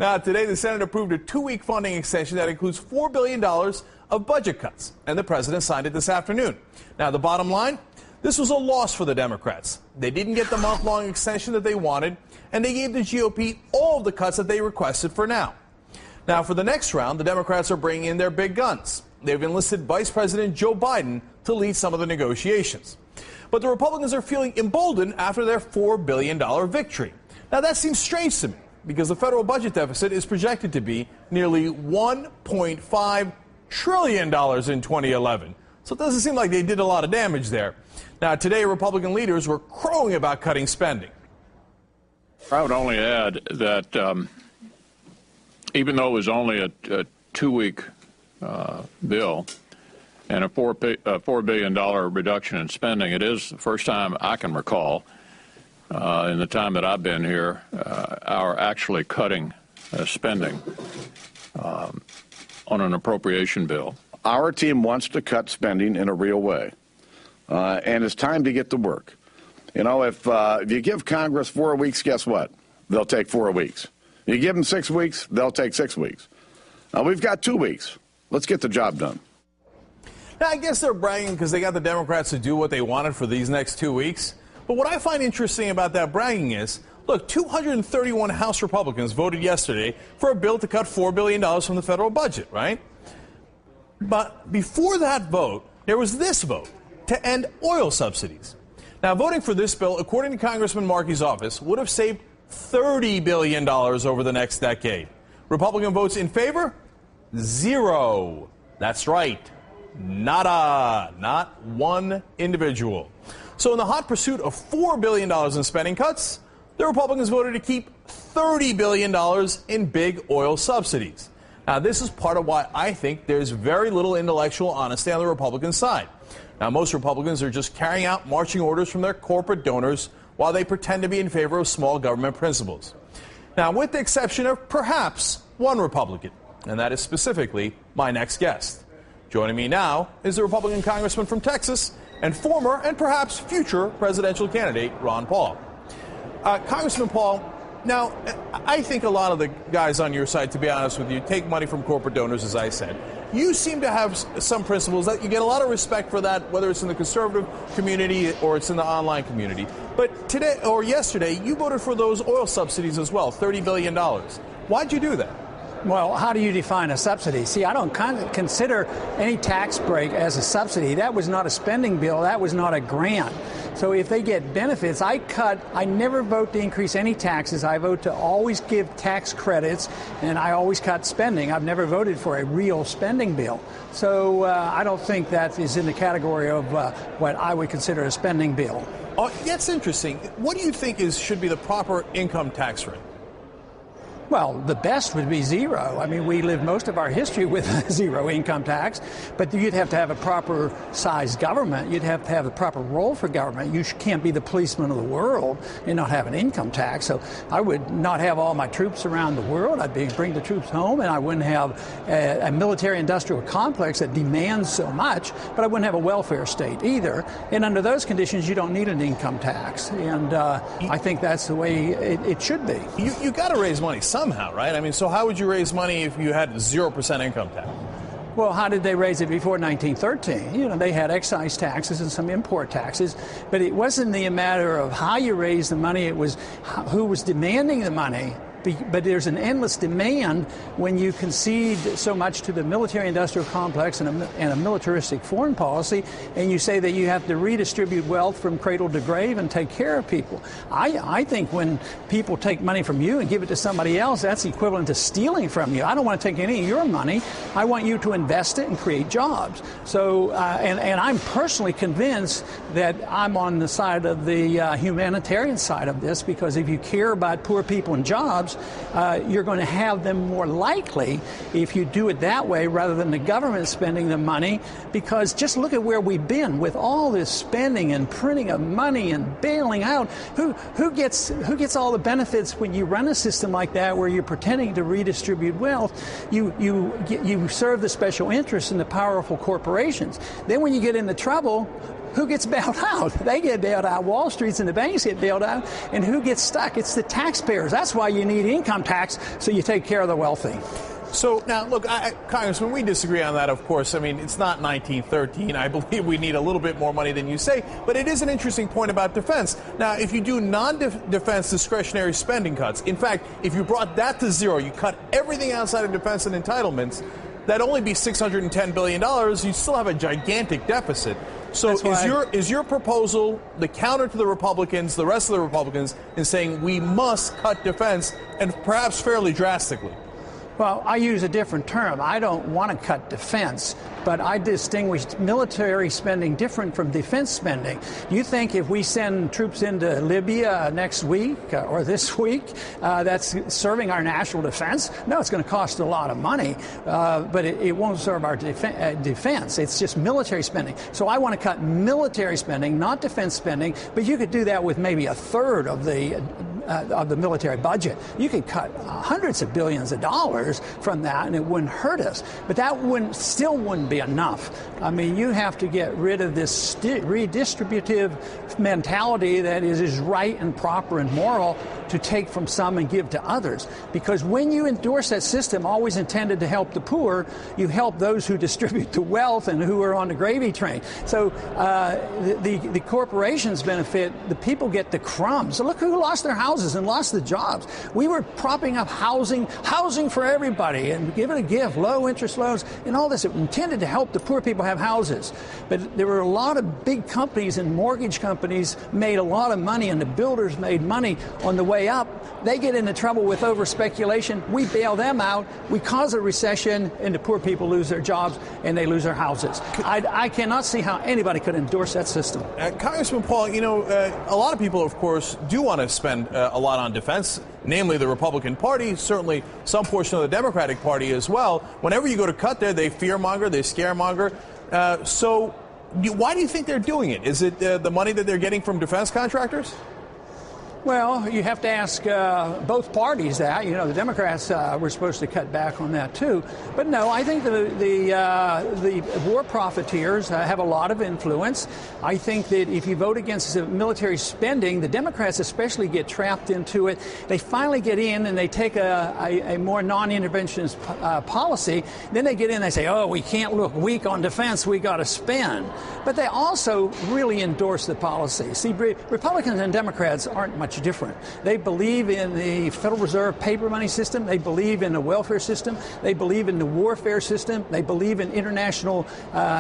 Now, today, the Senate approved a 2-week funding extension that includes $4 billion of budget cuts, and the president signed it this afternoon. Now, the bottom line, this was a loss for the Democrats. They didn't get the month-long extension that they wanted, and they gave the GOP all of the cuts that they requested for now. Now, for the next round, the Democrats are bringing in their big guns. They've enlisted Vice President Joe Biden to lead some of the negotiations. But the Republicans are feeling emboldened after their $4 billion victory. Now, that seems strange to me, because the federal budget deficit is projected to be nearly $1.5 trillion in 2011. So it doesn't seem like they did a lot of damage there. Now, today, Republican leaders were crowing about cutting spending. I would only add that even though it was only a 2-week bill and a $4 billion reduction in spending, it is the first time I can recall in the time that I've been here, our actually cutting spending on an appropriation bill. Our team wants to cut spending in a real way, and it's time to get to work. You know, if you give Congress 4 weeks, guess what? They'll take 4 weeks. You give them 6 weeks, they'll take 6 weeks. We've got 2 weeks. Let's get the job done. Now, I guess they're bragging because they got the Democrats to do what they wanted for these next 2 weeks. But what I find interesting about that bragging is, look, 231 House Republicans voted yesterday for a bill to cut $4 billion from the federal budget, right? But before that vote, there was this vote to end oil subsidies. Now, voting for this bill, according to Congressman Markey's office, would have saved $30 billion over the next decade. Republican votes in favor? 0. That's right. Nada. Not one individual. So in the hot pursuit of $4 billion in spending cuts, the Republicans voted to keep $30 billion in big oil subsidies. Now, this is part of why I think there's very little intellectual honesty on the Republican side. Now, most Republicans are just carrying out marching orders from their corporate donors while they pretend to be in favor of small government principles. Now, with the exception of perhaps one Republican, and that is specifically my next guest. Joining me now is the Republican congressman from Texas and former and perhaps future presidential candidate Ron Paul. Congressman Paul, now, I think a lot of the guys on your side, to be honest with you, take money from corporate donors, as I said. You seem to have some principles that you get a lot of respect for that, whether it's in the conservative community or it's in the online community. But today or yesterday, you voted for those oil subsidies as well, $30 billion. Why'd you do that? Well, how do you define a subsidy? See, I don't consider any tax break as a subsidy. That was not a spending bill. That was not a grant. So if they get benefits, I never vote to increase any taxes. I vote to always give tax credits, and I always cut spending. I've never voted for a real spending bill. So I don't think that is in the category of what I would consider a spending bill. Oh, that's interesting. What do you think should be the proper income tax rate? Well, the best would be 0. I mean, we lived most of our history with 0 income tax, but you'd have to have a proper sized government. You'd have to have a proper role for government. You can't be the policeman of the world and not have an income tax. So I would not have all my troops around the world. I'd bring the troops home, and I wouldn't have a military-industrial complex that demands so much, but I wouldn't have a welfare state either. And under those conditions, you don't need an income tax. And I think that's the way it should be. You got to raise money somehow, right? I mean, so how would you raise money if you had 0% income tax? Well, how did they raise it before 1913? You know, they had excise taxes and some import taxes, but it wasn't the matter of how you raised the money, it was who was demanding the money. But there's an endless demand when you concede so much to the military-industrial complex and a militaristic foreign policy, and you say that you have to redistribute wealth from cradle to grave and take care of people. I think when people take money from you and give it to somebody else, that's equivalent to stealing from you. I don't want to take any of your money. I want you to invest it and create jobs. So, and I'm personally convinced that I'm on the side of the humanitarian side of this, because if you care about poor people and jobs, you're going to have them more likely if you do it that way rather than the government spending the money. Because just look at where we've been with all this spending and printing of money and bailing out. Who gets all the benefits when you run a system like that where you're pretending to redistribute wealth? You serve the special interests and the powerful corporations. Then when you get into trouble, who gets bailed out? They get bailed out. Wall Street's and the banks get bailed out. And who gets stuck? It's the taxpayers. That's why you need income tax, so you take care of the wealthy. So now, look, Congressman, we disagree on that, of course. I mean, it's not 1913. I believe we need a little bit more money than you say. But it is an interesting point about defense. Now, if you do non-defense discretionary spending cuts, in fact, if you brought that to zero, you cut everything outside of defense and entitlements, that'd only be $610 billion. You still have a gigantic deficit. So is your proposal the counter to the Republicans, the rest of the Republicans, in saying we must cut defense, and perhaps fairly drastically? Well, I use a different term. I don't want to cut defense, but I distinguish military spending different from defense spending. You think if we send troops into Libya next week or this week, that's serving our national defense? No, it's going to cost a lot of money, but it won't serve our defense. It's just military spending. So I want to cut military spending, not defense spending, but you could do that with maybe a third of the military budget. You could cut hundreds of billions of dollars from that, and it wouldn't hurt us. But that still wouldn't be enough. I mean, you have to get rid of this redistributive mentality that is right and proper and moral to take from some and give to others. Because when you endorse that system, always intended to help the poor, you help those who distribute the wealth and who are on the gravy train. So the corporations benefit, the people get the crumbs. So look who lost their houses and lost the jobs. We were propping up housing for everybody and give it a gift, low interest loans and all this. It intended to help the poor people have houses. But there were a lot of big companies and mortgage companies made a lot of money, and the builders made money on the way up. They get into trouble with over speculation. We bail them out. We cause a recession, and the poor people lose their jobs and they lose their houses. I cannot see how anybody could endorse that system. Congressman Paul, you know, a lot of people, of course, do want to spend a lot on defense, namely the Republican Party, certainly some portion of the Democratic Party as well. Whenever you go to cut there, they fearmonger, they scaremonger. So why do you think they're doing it? Is it the money that they're getting from defense contractors? Well, you have to ask both parties that. You know, the Democrats were supposed to cut back on that too. But no, I think the war profiteers have a lot of influence. I think that if you vote against military spending, the Democrats especially get trapped into it. They finally get in and they take a more non-interventionist policy. Then they get in and they say, oh, we can't look weak on defense, we got to spend. But they also really endorse the policy. See, Republicans and Democrats aren't much different. They believe in the Federal Reserve paper money system. They believe in the welfare system. They believe in the warfare system. They believe in international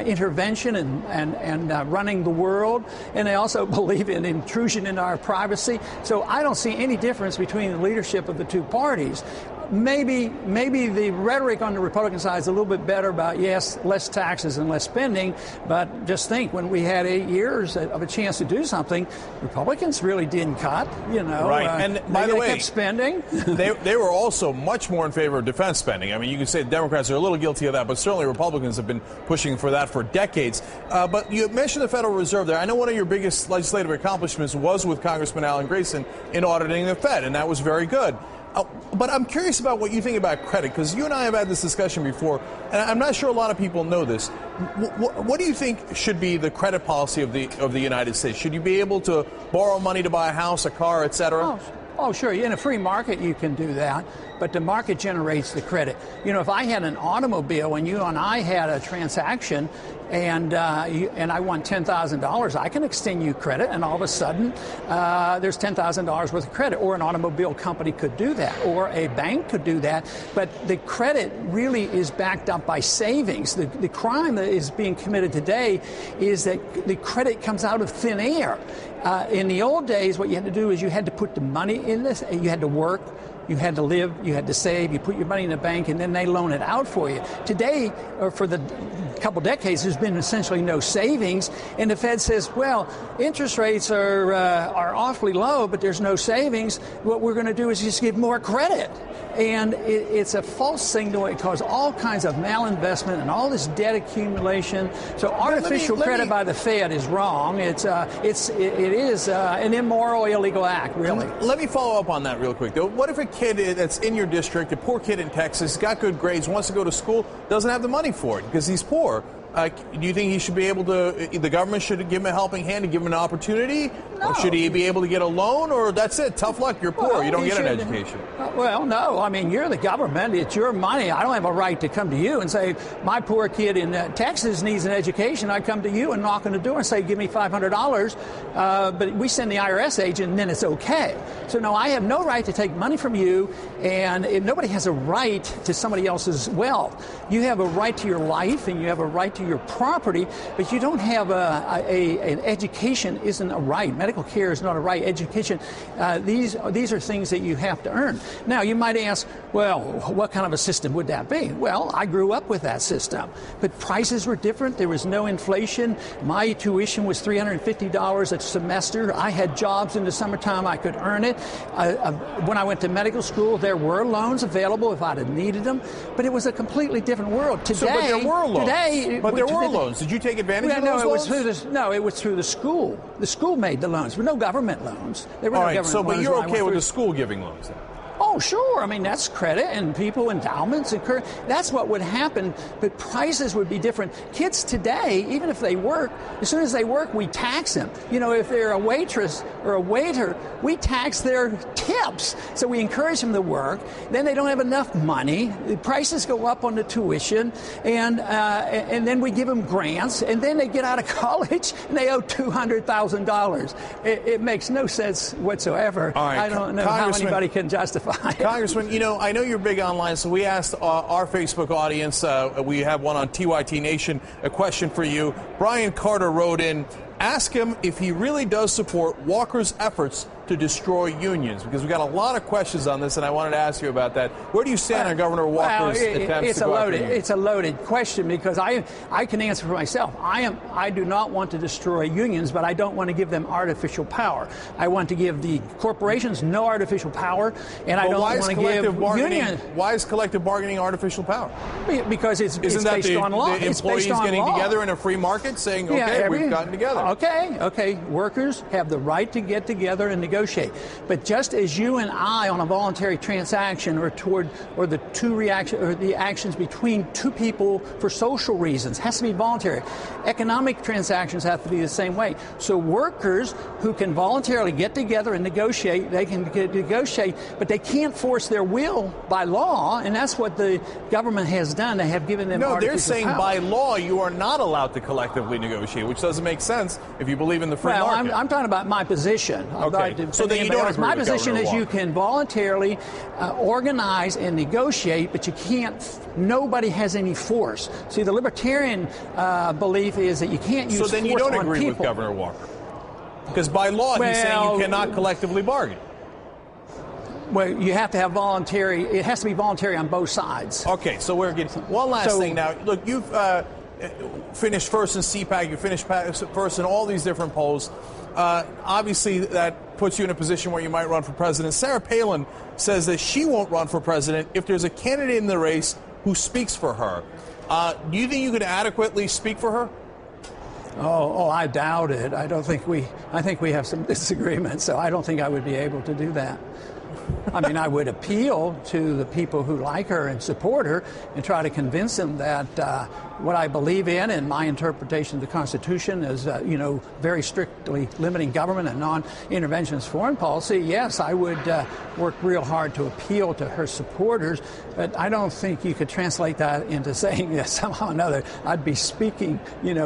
intervention and running the world. And they also believe in intrusion into our privacy. So I don't see any difference between the leadership of the two parties. Maybe the rhetoric on the Republican side is a little bit better about, yes, less taxes and less spending, but just think, when we had 8 years of a chance to do something, Republicans really didn't cut, you know. Right, and by the way, kept spending. they were also much more in favor of defense spending. I mean, you can say the Democrats are a little guilty of that, but certainly Republicans have been pushing for that for decades. But you mentioned the Federal Reserve there. I know one of your biggest legislative accomplishments was with Congressman Alan Grayson in auditing the Fed, and that was very good. But I'm curious about what you think about credit, because you and I have had this discussion before, and I'm not sure a lot of people know this. What do you think should be the credit policy of the United States? Should you be able to borrow money to buy a house, a car, et cetera? Oh, sure. In a free market, you can do that, but the market generates the credit. You know, if I had an automobile and you and I had a transaction and I want $10,000, I can extend you credit, and all of a sudden there's $10,000 worth of credit. Or an automobile company could do that, or a bank could do that. But the credit really is backed up by savings. The crime that is being committed today is that the credit comes out of thin air. In the old days, what you had to do is you had to put the money in this, you had to work, you had to live, you had to save, you put your money in the bank, and then they loan it out for you. Today, or for the couple decades, there's been essentially no savings, and the Fed says, well, interest rates are awfully low, but there's no savings. What we're going to do is just give more credit. And it's a false signal. It causes all kinds of malinvestment and all this debt accumulation. So artificial credit by the Fed is wrong. It is an immoral, illegal act, really. Let me follow up on that real quick, though. What if a kid that's in your district, a poor kid in Texas, got good grades, wants to go to school, doesn't have the money for it because he's poor? Do you think he should be able to, the government should give him a helping hand and give him an opportunity? No. Or should he be able to get a loan? Or that's it, tough luck, you're poor, you don't get an education? Well, no, I mean, you're the government, it's your money. I don't have a right to come to you and say, my poor kid in Texas needs an education. I come to you and knock on the door and say, give me $500, but we send the IRS agent and then it's okay. So no, I have no right to take money from you, and nobody has a right to somebody else's wealth. You have a right to your life and you have a right to your property, but you don't have an education isn't a right. Medical care is not a right. Education, these are things that you have to earn. Now, you might ask, well, what kind of a system would that be? Well, I grew up with that system, but prices were different. There was no inflation. My tuition was $350 a semester. I had jobs in the summertime. I could earn it. When I went to medical school, there were loans available if I'd have needed them, but it was a completely different world. Today, but there were loans. But there were loans. Did you take advantage of those loans? It was through the school. The school made the loans. There were no government loans. There were no government loans. But you're okay with the school giving loans then? Oh, sure. I mean, that's credit, and people, endowments, and that's what would happen, but prices would be different. Kids today, even if they work, as soon as they work, we tax them. You know, if they're a waitress or a waiter, we tax their tips. So we encourage them to work. Then they don't have enough money. The prices go up on the tuition, and then we give them grants, and then they get out of college, and they owe $200,000. It makes no sense whatsoever. All right. I don't know how anybody can justify. Congressman, you know, I know you're big online, so we asked our Facebook audience, we have one on TYT Nation, a question for you. Brian Carter wrote in, ask him if he really does support Walker's efforts to destroy unions, because we've got a lot of questions on this, and I wanted to ask you about that. Where do you stand on Governor Walker's attempts to go after unions? It's a loaded question, because I can answer for myself. I do not want to destroy unions, but I don't want to give them artificial power. I want to give the corporations no artificial power, and I don't want to give unions. Why is collective bargaining artificial power? Because it's based on law. The employees getting together in a free market saying, okay, we've gotten together. Okay. Workers have the right to get together and negotiate. But just as you and I on a voluntary transaction or the actions between two people for social reasons has to be voluntary. Economic transactions have to be the same way. So workers who can voluntarily get together and negotiate, they can negotiate, but they can't force their will by law, and that's what the government has done. They have given them artificial they're saying power. By law you are not allowed to collectively negotiate, which doesn't make sense if you believe in the free market. I'm talking about my position. Okay. So then you don't agree My with position Governor is Walker. you can voluntarily organize and negotiate, but you can't. Nobody has any force. See, the libertarian belief is that you can't use force on people. So then you don't agree with Governor Walker, because by law he's saying you cannot collectively bargain. Well, you have to have voluntary. It has to be voluntary on both sides. Okay, so we're getting one last thing now. Look, you've finished first in CPAC. You finished first in all these different polls. Obviously, that puts you in a position where you might run for president. Sarah Palin says that she won't run for president if there's a candidate in the race who speaks for her. Do you think you could adequately speak for her? Oh, I doubt it. I think we have some disagreements, so I don't think I would be able to do that. I mean, I would appeal to the people who like her and support her and try to convince them that what I believe in and my interpretation of the Constitution is, very strictly limiting government and non-interventionist foreign policy. Yes, I would work real hard to appeal to her supporters, but I don't think you could translate that into saying that somehow or another I'd be speaking,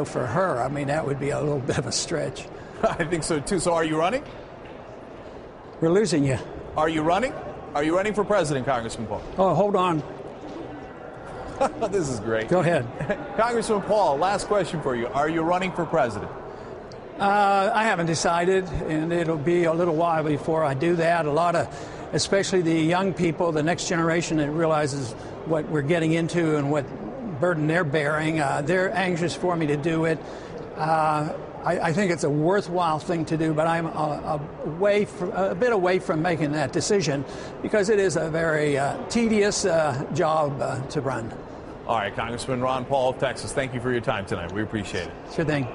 for her. I mean, that would be a little bit of a stretch. I think so, too. So are you running? We're losing you. Are you running? Are you running for president, Congressman Paul? Oh, hold on. This is great. Go ahead. Congressman Paul, last question for you. Are you running for president? I haven't decided, and it'll be a little while before I do that. A lot of, especially the young people, the next generation that realizes what we're getting into and what burden they're bearing, they're anxious for me to do it. I think it's a worthwhile thing to do, but I'm a bit away from making that decision because it is a very tedious job to run. All right, Congressman Ron Paul of Texas, thank you for your time tonight. We appreciate it. Sure thing.